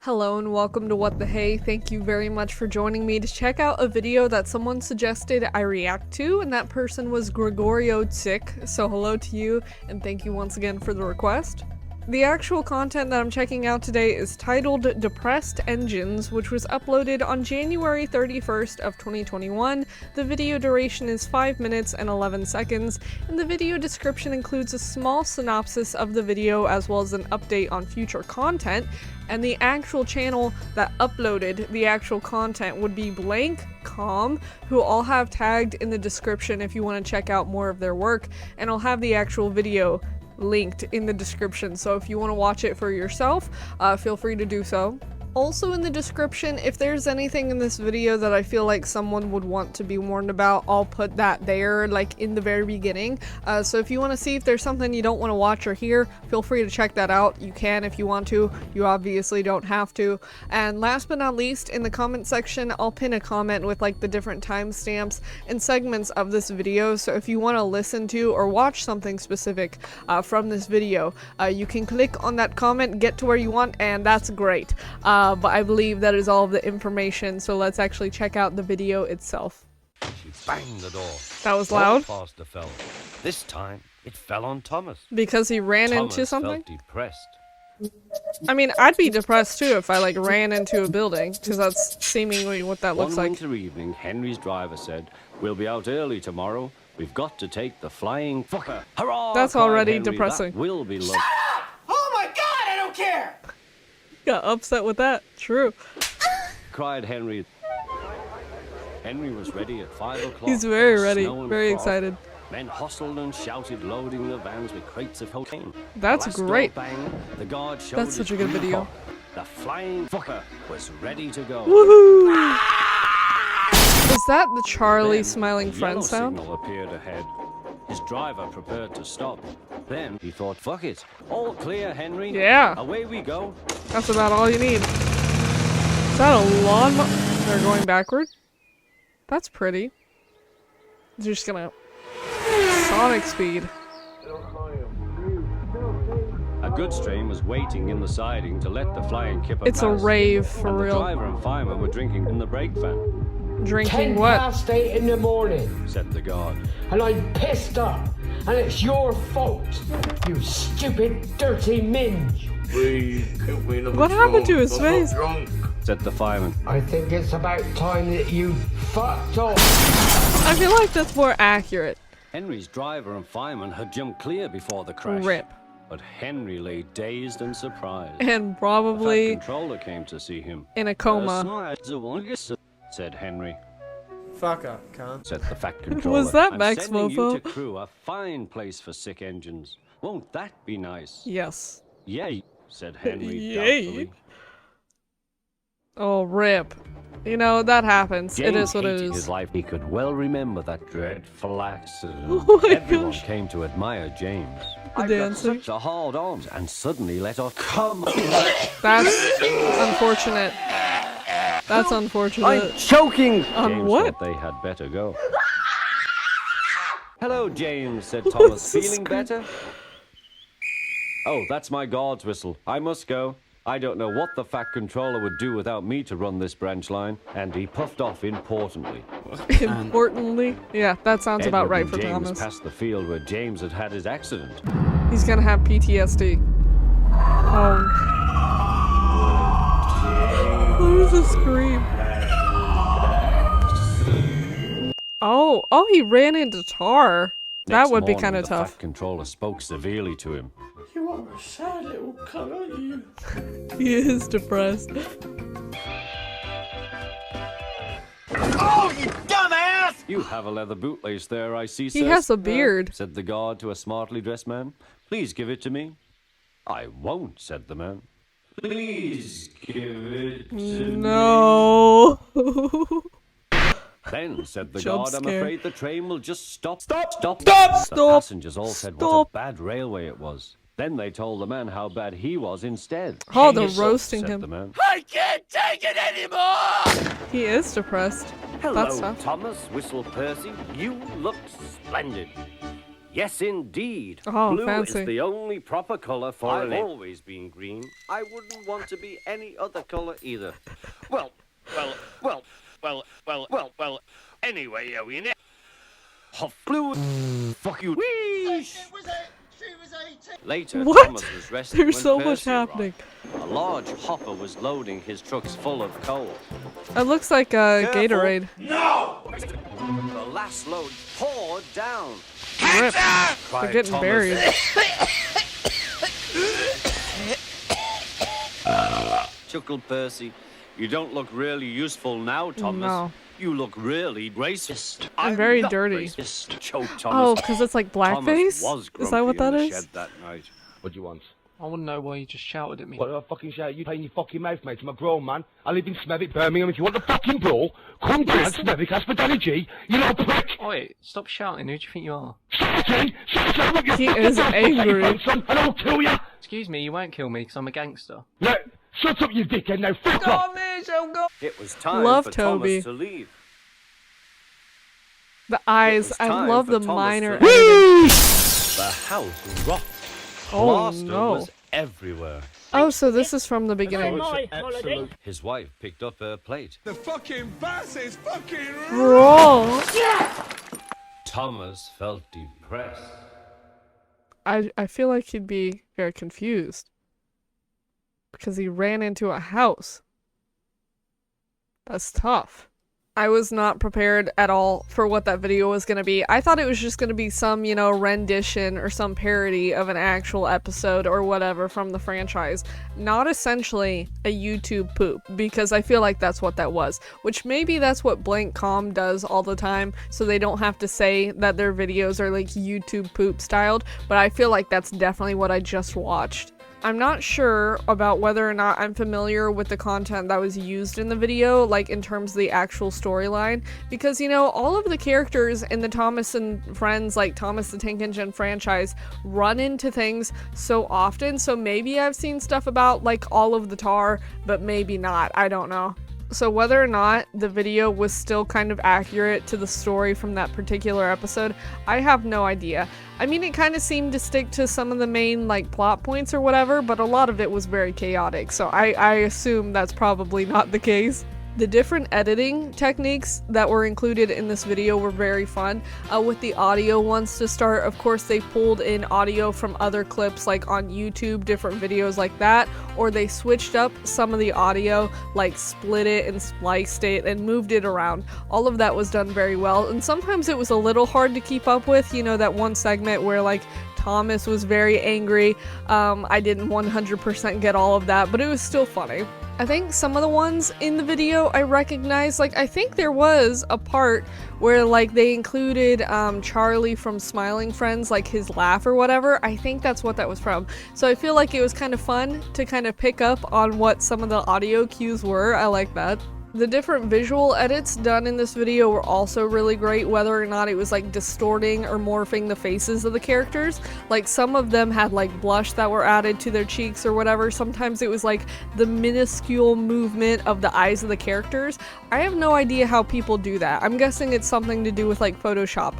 Hello and welcome to What the Hey. Thank you very much for joining me to check out a video that someone suggested I react to, and that person was Gregorio Tzik, so hello to you and thank you once again for the request. The actual content that I'm checking out today is titled Depressed Engines, which was uploaded on January 31st of 2021. The video duration is 5 minutes and 11 seconds, and the video description includes a small synopsis of the video as well as an update on future content, and the actual channel that uploaded the actual content would be blank KOM, who I'll have tagged in the description if you want to check out more of their work, and I'll have the actual video linked in the description, so if you want to watch it for yourself, feel free to do so. Also in the description, if there's anything in this video that I feel like someone would want to be warned about, I'll put that there, like in the very beginning. So if you want to see if there's something you don't want to watch or hear, feel free to check that out. You can if you want to. You obviously don't have to. And last but not least, in the comment section, I'll pin a comment with like the different timestamps and segments of this video. So if you want to listen to or watch something specific from this video, you can click on that comment, get to where you want, and that's great. But I believe that is all of the information, so let's actually check out the video itself. She banged the door. That was loud. Faster fell. This time, it fell on Thomas. Because he ran Thomas into something? felt depressed. I mean, I'd be depressed too if I like ran into a building, because that's seemingly what that looks One like. winter evening, Henry's driver said, "We'll be out early tomorrow. We've got to take the flying fucker." Hurrah! That's cried already Henry. depressing. That will be lovely. Oh my god, I don't care! Got upset with that. True. Cried Henry. Henry was ready at 5 o'clock. He's very The ready. snow and Very frost. excited. Men hustled and shouted, loading the vans with crates of cocaine. That's Last door great. bang, the guard showed That's such a his good video. cock. The flying fucker was ready to go. Woohoo! Is that the Charlie Then, smiling a friend yellow sound? signal appeared ahead. His driver prepared to stop. Then he thought, fuck it. All clear, Henry. Yeah. Away we go. That's about all you need. Is that a lawnmower? They're going backward? That's pretty. They're just gonna... Sonic speed. A goods train was waiting in the siding to let the flying kipper It's a pass. rave for And the real. driver and fireman were drinking in the brake van, Drinking what? 8 in the morning, said the guard. and I'm pissed up, and it's your fault, you stupid, dirty minge. What happened to his face? Said the fireman. I think it's about time that you fucked off. I feel like that's more accurate. Henry's driver and fireman had jumped clear before the crash. Rip. But Henry lay dazed and surprised. And The probably fat controller came to see him. in a coma. Said Henry. Fuck up, cunt. Said the fat controller. Was that I'm Max sending you to Mofo? Crew, a fine place for sick engines. Won't that be nice? Yes. Yay, said Henry Yay. doubtfully. Oh, rip. You know, that happens. It James is what it hated is. his life. He could well remember that dreadful accident. Oh my Everyone gosh. came to admire James. The I got dancing. such a hard on and suddenly let off. Come That's unfortunate. That's unfortunate. choking. On James what? thought they had better go. Hello, James, said What's Thomas. the Feeling scream? better? Oh, that's my guard's whistle. I must go. I don't know what the fat controller would do without me to run this branch line. And he puffed off importantly. Importantly. Yeah, that sounds about Edward right and for James Thomas. passed the field where James had had his accident. He's gonna have PTSD. Oh. What is the scream? Oh, he ran into tar. That Next would be morning, kind of the tough. fat controller spoke severely to him. You are a sad little cunt, aren't you? He is depressed. Oh, you dumbass! You have a leather bootlace there, I see, sir. He has a beard. Said the guard to a smartly dressed man. Please give it to me. I won't, said the man. Please give it to me. No. Then, said the Jump guard, I'm scare. afraid the train will just stop. Stop! Stop! The passengers all said what Stop. a bad railway it was. Then they told the man how bad he was instead. Oh, Hang they're yourself, roasting said him. the man. I can't take it anymore! He is depressed. Hello, That's tough. Thomas, whistled Percy. You look splendid. Yes, indeed. Oh, Blue fancy. is the only proper color for I've always been green. I wouldn't want to be any other color either. Well. Anyway, we know. Blue. Fuck you. Whee! Later, What? Thomas was resting There's when so much Percy happening. arrived. A large hopper was loading his trucks full of coal. It looks like Careful. Gatorade. The last load poured down. Rip. Cried They're getting Thomas. buried. Chuckled Percy. You don't look really useful now, Thomas. No. You look really racist. I'm very not dirty. Racist. Choked Oh, Thomas. because it's like Thomas blackface? was Is that what that grumpy in the is? shed that night. What do you want? I want to know why you just shouted at me. What do I fucking shout? You playing your fucking mouth, mate. I'm a grown man. I live in Smethwick, Birmingham. If you want the fucking brawl, come down to Smethwick, ask for Danny G, you little prick! Oi, stop shouting. Who do you think you are? He is angry. And I'll kill you! Excuse me, you won't kill me because I'm a gangster. No, shut up, you dickhead, now fuck off! It was time Love for Toby. Thomas to leave. The eyes. was I time love for the Thomas minor to- editing. The house rocked. Oh, Plaster no. was everywhere. Oh, so this is from the beginning. His wife picked up her plate. The fucking bus is fucking Roll. Thomas felt depressed. I feel like he'd be very confused. Because he ran into a house. That's tough. I was not prepared at all for what that video was going to be. I thought it was just going to be some, you know, rendition or some parody of an actual episode or whatever from the franchise. Not essentially a YouTube poop, because I feel like that's what that was. Which maybe that's what Blank Com does all the time, so they don't have to say that their videos are like YouTube poop styled, but I feel like that's definitely what I just watched. I'm not sure about whether or not I'm familiar with the content that was used in the video, like in terms of the actual storyline, because, you know, all of the characters in the Thomas and Friends, like Thomas the Tank Engine franchise, run into things so often, so maybe I've seen stuff about, like, all of the tar, but maybe not, I don't know. So whether or not the video was still kind of accurate to the story from that particular episode, I have no idea. I mean, it kind of seemed to stick to some of the main, like, plot points or whatever, but a lot of it was very chaotic, so I assume that's probably not the case. The different editing techniques that were included in this video were very fun. With the audio ones to start, of course, they pulled in audio from other clips, like on YouTube, different videos like that, or they switched up some of the audio, like split it and spliced it and moved it around. All of that was done very well, and sometimes it was a little hard to keep up with, you know, that one segment where, like, Thomas was very angry. I didn't 100% get all of that, but it was still funny. I think some of the ones in the video I recognize, like, I think there was a part where, like, they included Charlie from Smiling Friends, like his laugh or whatever. I think that's what that was from. So I feel like it was kind of fun to kind of pick up on what some of the audio cues were. I like that. The different visual edits done in this video were also really great, whether or not it was like distorting or morphing the faces of the characters. Like, some of them had like blush that were added to their cheeks or whatever. Sometimes it was like the minuscule movement of the eyes of the characters. I have no idea how people do that. I'm guessing it's something to do with like Photoshop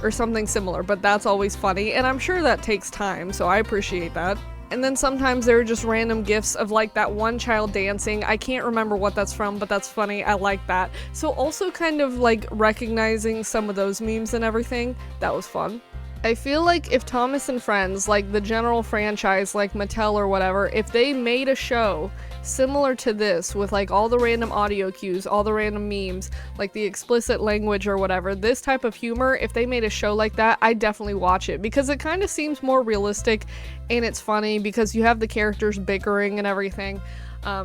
or something similar, but that's always funny, and I'm sure that takes time, so I appreciate that. And then sometimes there are just random gifs of like that one child dancing. I can't remember what that's from, but that's funny. I like that. So also kind of like recognizing some of those memes and everything. That was fun. I feel like if Thomas and Friends, like the general franchise, like Mattel or whatever, if they made a show similar to this with like all the random audio cues, all the random memes, like the explicit language or whatever, this type of humor, if they made a show like that, I'd definitely watch it, because it kind of seems more realistic and it's funny because you have the characters bickering and everything.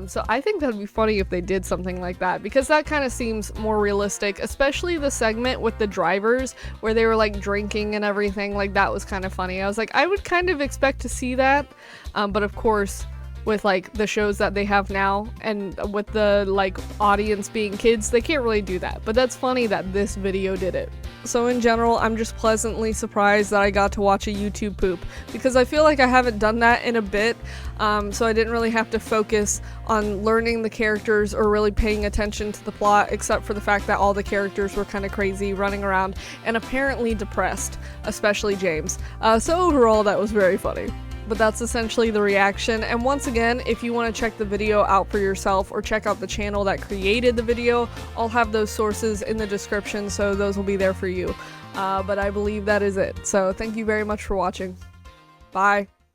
So I think that'd be funny if they did something like that, because that kind of seems more realistic, especially the segment with the drivers where they were like drinking and everything. Like, that was kind of funny. I was like, I would kind of expect to see that, but of course, with like the shows that they have now and with the like audience being kids, they can't really do that. But that's funny that this video did it. so in general, I'm just pleasantly surprised that I got to watch a YouTube poop, because I feel like I haven't done that in a bit, so I didn't really have to focus on learning the characters or really paying attention to the plot, except for the fact that all the characters were kind of crazy, running around, and apparently depressed, especially James. So overall, that was very funny. But that's essentially the reaction, and once again, if you want to check the video out for yourself or check out the channel that created the video, I'll have those sources in the description, so those will be there for you. But I believe that is it. So thank you very much for watching. Bye.